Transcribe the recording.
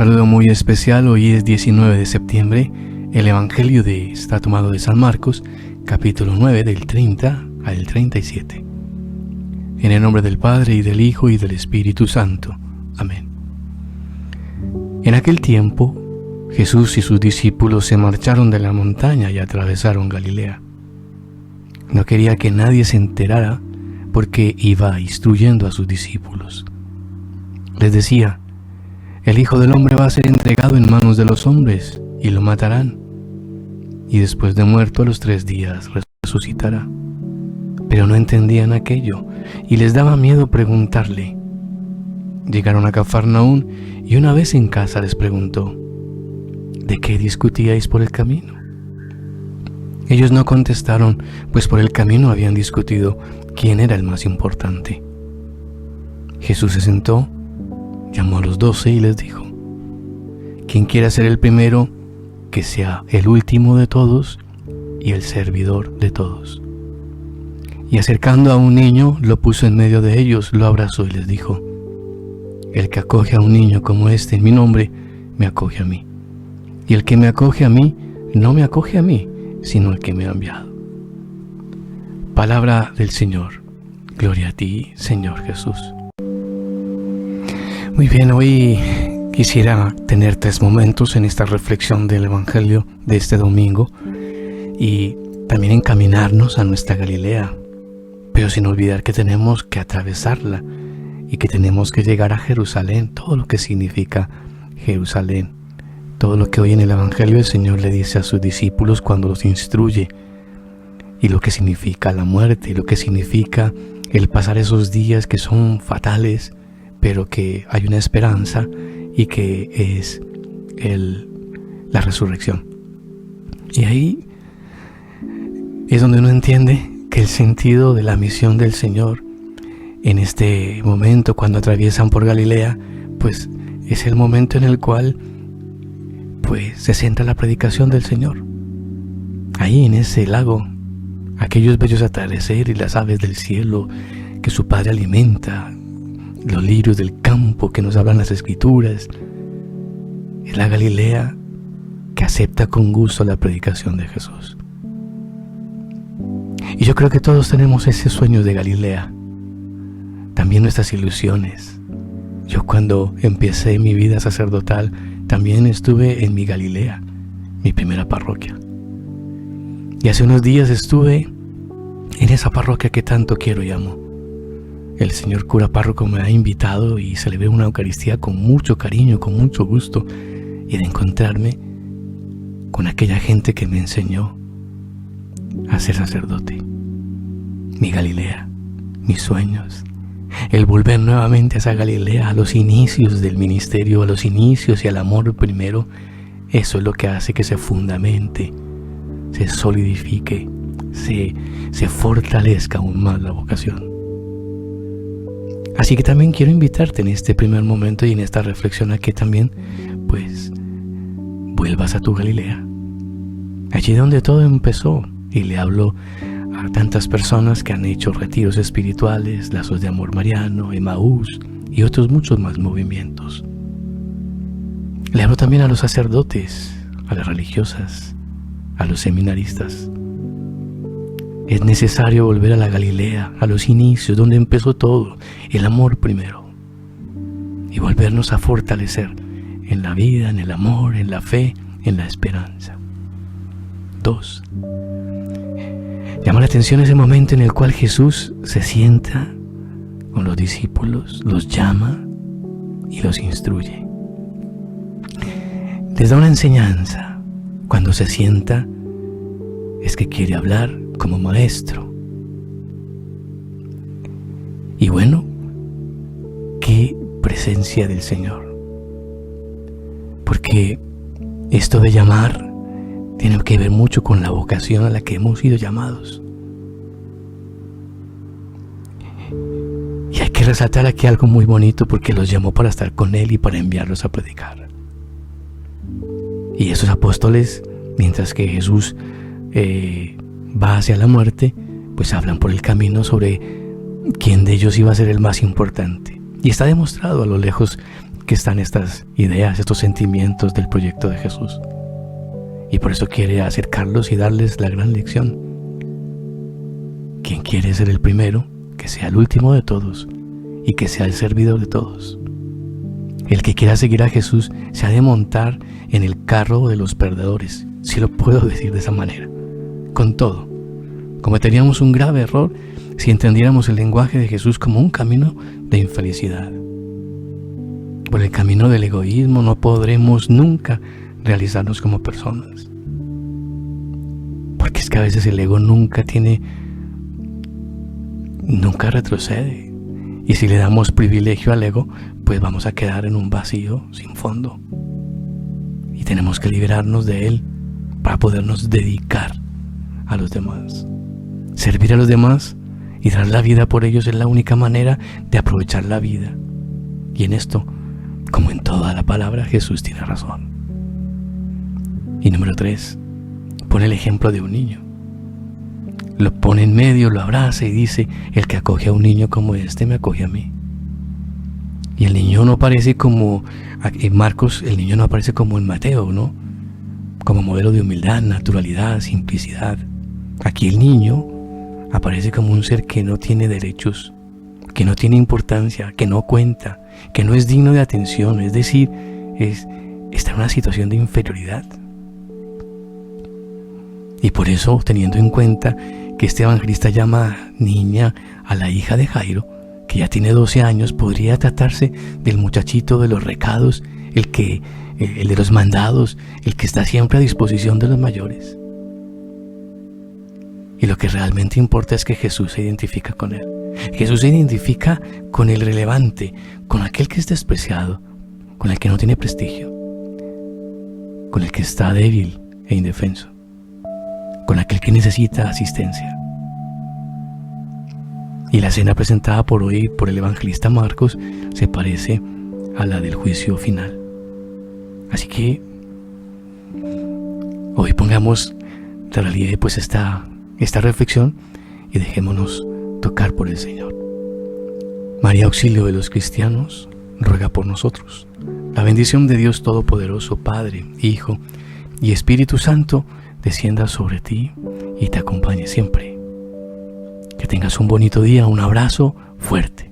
Saludo muy especial, hoy es 19 de septiembre, el Evangelio está tomado de San Marcos, capítulo 9, del 30 al 37. En el nombre del Padre, y del Hijo, y del Espíritu Santo. Amén. En aquel tiempo, Jesús y sus discípulos se marcharon de la montaña y atravesaron Galilea. No quería que nadie se enterara porque iba instruyendo a sus discípulos. Les decía: el Hijo del Hombre va a ser entregado en manos de los hombres y lo matarán, y después de muerto a los 3 días resucitará. Pero no entendían aquello y les daba miedo preguntarle. Llegaron a Cafarnaún y una vez en casa les preguntó: ¿de qué discutíais por el camino? Ellos no contestaron, pues por el camino habían discutido quién era el más importante. Jesús se sentó, llamó a los 12 y les dijo: quien quiera ser el primero, que sea el último de todos y el servidor de todos. Y acercando a un niño, lo puso en medio de ellos, lo abrazó y les dijo: el que acoge a un niño como este en mi nombre, me acoge a mí. Y el que me acoge a mí, no me acoge a mí, sino el que me ha enviado. Palabra del Señor. Gloria a ti, Señor Jesús. Muy bien, hoy quisiera tener 3 momentos en esta reflexión del Evangelio de este domingo y también encaminarnos a nuestra Galilea, pero sin olvidar que tenemos que atravesarla y que tenemos que llegar a Jerusalén, todo lo que significa Jerusalén, todo lo que hoy en el Evangelio el Señor le dice a sus discípulos cuando los instruye, y lo que significa la muerte, y lo que significa el pasar esos días que son fatales, pero que hay una esperanza y que es la resurrección. Y ahí es donde uno entiende que el sentido de la misión del Señor en este momento, cuando atraviesan por Galilea, pues es el momento en el cual pues se centra la predicación del Señor. Ahí en ese lago, aquellos bellos atardeceres y las aves del cielo que su Padre alimenta, los lirios del campo que nos hablan las Escrituras, es la Galilea que acepta con gusto la predicación de Jesús. Y yo creo que todos tenemos ese sueño de Galilea, también nuestras ilusiones. Yo cuando empecé mi vida sacerdotal también estuve en mi Galilea, mi primera parroquia. Y hace unos días estuve en esa parroquia que tanto quiero y amo. El señor cura párroco me ha invitado y celebré una Eucaristía con mucho cariño, con mucho gusto, y de encontrarme con aquella gente que me enseñó a ser sacerdote. Mi Galilea, mis sueños, el volver nuevamente a esa Galilea, a los inicios del ministerio, a los inicios y al amor primero, eso es lo que hace que se fundamente, se solidifique, se fortalezca aún más la vocación. Así que también quiero invitarte en este primer momento y en esta reflexión a que también, pues, vuelvas a tu Galilea, allí donde todo empezó. Y le hablo a tantas personas que han hecho retiros espirituales, lazos de amor mariano, Emaús y otros muchos más movimientos. Le hablo también a los sacerdotes, a las religiosas, a los seminaristas. Es necesario volver a la Galilea, a los inicios, donde empezó todo, el amor primero, y volvernos a fortalecer en la vida, en el amor, en la fe, en la esperanza. 2. Llama la atención ese momento en el cual Jesús se sienta con los discípulos, los llama y los instruye. Les da una enseñanza. Cuando se sienta es que quiere hablar como maestro. Y bueno, qué presencia del Señor. Porque esto de llamar tiene que ver mucho con la vocación a la que hemos sido llamados. Y hay que resaltar aquí algo muy bonito, porque los llamó para estar con Él y para enviarlos a predicar. Y esos apóstoles, mientras que Jesús va hacia la muerte, pues hablan por el camino sobre quién de ellos iba a ser el más importante. Y está demostrado a lo lejos que están estas ideas, estos sentimientos del proyecto de Jesús. Y por eso quiere acercarlos y darles la gran lección. Quien quiere ser el primero, que sea el último de todos y que sea el servidor de todos. El que quiera seguir a Jesús se ha de montar en el carro de los perdedores, si lo puedo decir de esa manera. Con todo, cometeríamos un grave error si entendiéramos el lenguaje de Jesús como un camino de infelicidad. Por el camino del egoísmo no podremos nunca realizarnos como personas. Porque es que a veces el ego nunca retrocede. Y si le damos privilegio al ego, pues vamos a quedar en un vacío sin fondo. Y tenemos que liberarnos de él para podernos dedicar a los demás. Servir a los demás y dar la vida por ellos es la única manera de aprovechar la vida. Y en esto, como en toda la palabra, Jesús tiene razón. Y número 3, pone el ejemplo de un niño. Lo pone en medio, lo abraza y dice: el que acoge a un niño como este me acoge a mí. Y el niño no aparece como en Marcos, el niño no aparece como en Mateo, ¿no? Como modelo de humildad, naturalidad, simplicidad. Aquí el niño aparece como un ser que no tiene derechos, que no tiene importancia, que no cuenta, que no es digno de atención, es decir, está en una situación de inferioridad. Y por eso, teniendo en cuenta que este evangelista llama niña a la hija de Jairo, que ya tiene 12 años, podría tratarse del muchachito de los recados, el de los mandados, el que está siempre a disposición de los mayores. Y lo que realmente importa es que Jesús se identifica con él. Jesús se identifica con el relevante, con aquel que es despreciado, con el que no tiene prestigio, con el que está débil e indefenso, con aquel que necesita asistencia. Y la escena presentada por el evangelista Marcos se parece a la del juicio final. Así que hoy pongamos de relieve pues esta reflexión y dejémonos tocar por el Señor. María, auxilio de los cristianos, ruega por nosotros. La bendición de Dios Todopoderoso, Padre, Hijo y Espíritu Santo, descienda sobre ti y te acompañe siempre. Que tengas un bonito día, un abrazo fuerte.